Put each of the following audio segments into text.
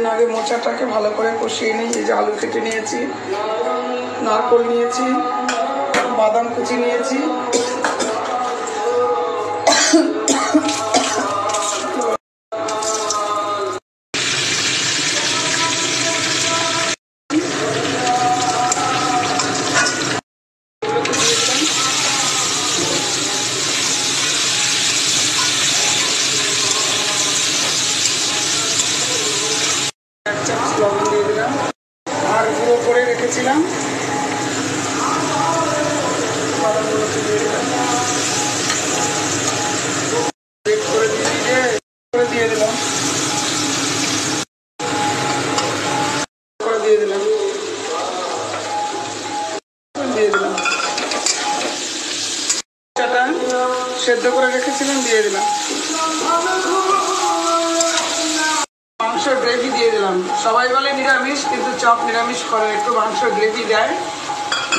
জন্য আগে মোচাটাকে ভালো করে কষিয়ে নিই। এই যে আলু কেটে নিয়েছি, নারকেল নিয়েছি, বাদাম কুচি নিয়েছি, লবণ দিয়ে দিলাম, আর গুঁড়ো করে রেখেছিলাম বাদামগুলোকে দিয়ে দিলাম, দিয়ে দিলাম, দিয়ে দিলাম, দিয়ে দিলাম, সেদ্ধ করে রেখেছিলাম দিয়ে দিলাম, মাংসের গ্রেভি দিয়ে দিলাম। সবাই বলে নিরামিষ, কিন্তু চপ নিরামিষ করে, একটু মাংসের গ্রেভি দেয়,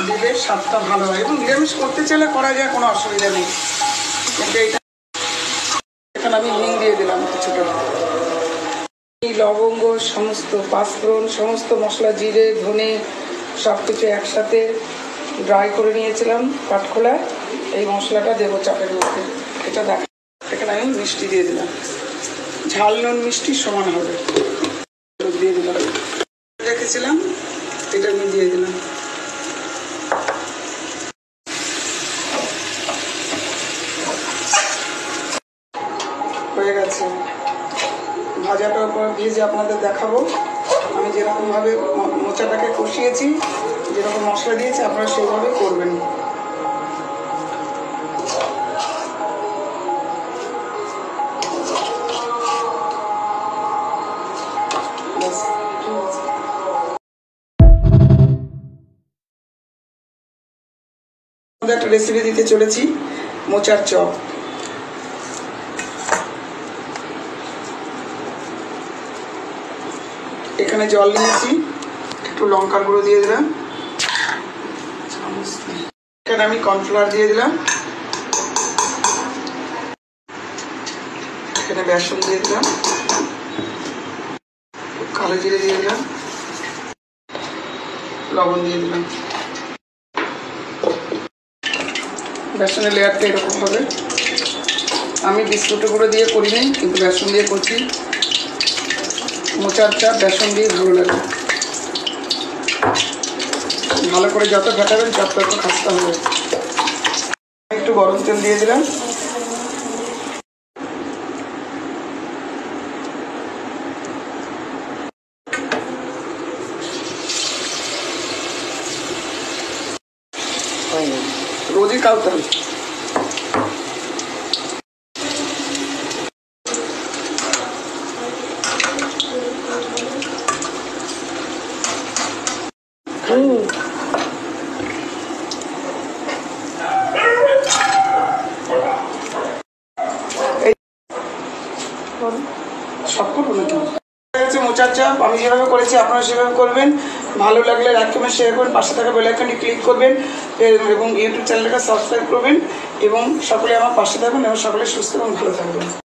দিলে স্বাদটা ভালো হয়। এবং নিরামিষ করতে চাইলে করা যায়, কোনো অসুবিধা নেই। কিন্তু এটা এখানে আমি হিং দিয়ে দিলাম কিছুটা, লবঙ্গ, সমস্ত পাঁচফোড়ন, সমস্ত মশলা, জিরে ধনে সব কিছু একসাথে ড্রাই করে নিয়েছিলাম কাঠখোলায়। এই মশলাটা দেবো চাপের মধ্যে। এটা দেখা, এখানে আমি মিষ্টি দিয়ে দিলাম, ঝাল নুন মিষ্টি সমান হবে, দিয়ে দিলাম, রেখেছিলাম এটা আমি দিয়ে দিলাম। হয়ে গেছে ভাজাটার উপর ভেজে আপনাদের দেখাবো। আমি যেরকমভাবে মোচাটাকে কষিয়েছি, যেরকম মশলা দিয়েছি, আপনারা সেইভাবে করবেন। একটা রেসিপি দিতে চলেছি, মোচার চপ। এখানে জল নিয়েছি, একটু লঙ্কার গুঁড়ো দিয়ে দিলাম, এখানে আমি কর্নফ্লাওয়ার দিয়ে দিলাম, এখানে বেসন দিয়ে দিলাম, কালো জিরে দিয়ে দিলাম, লবণ দিয়ে দিলাম। বেসনের লেয়ারটা এরকম হবে। আমি বিস্কুটের গুঁড়ো দিয়ে করি নি, কিন্তু বেসন দিয়ে করছি। মোচার চপ বেসন দিয়ে ভালো লাগে। ভালো করে যত ফেটাবেন চপ তত খাস্তা হবে। একটু গরম তেল দিয়ে দিলাম, রোজই কালতাম। সব করবো নাকি? মোচার চপ আমি যেভাবে করেছি আপনারা সেভাবে করবেন। ভালো লাগলে লাইক কমেন্ট শেয়ার করবেন, পাশে থাকা বেল আইকনটি ক্লিক করবেন এবং ইউটিউব চ্যানেলটাকে সাবস্ক্রাইব করবেন এবং সকলে আমার পাশে থাকবেন এবং সকলে সুস্থ এবং ভালো থাকবেন।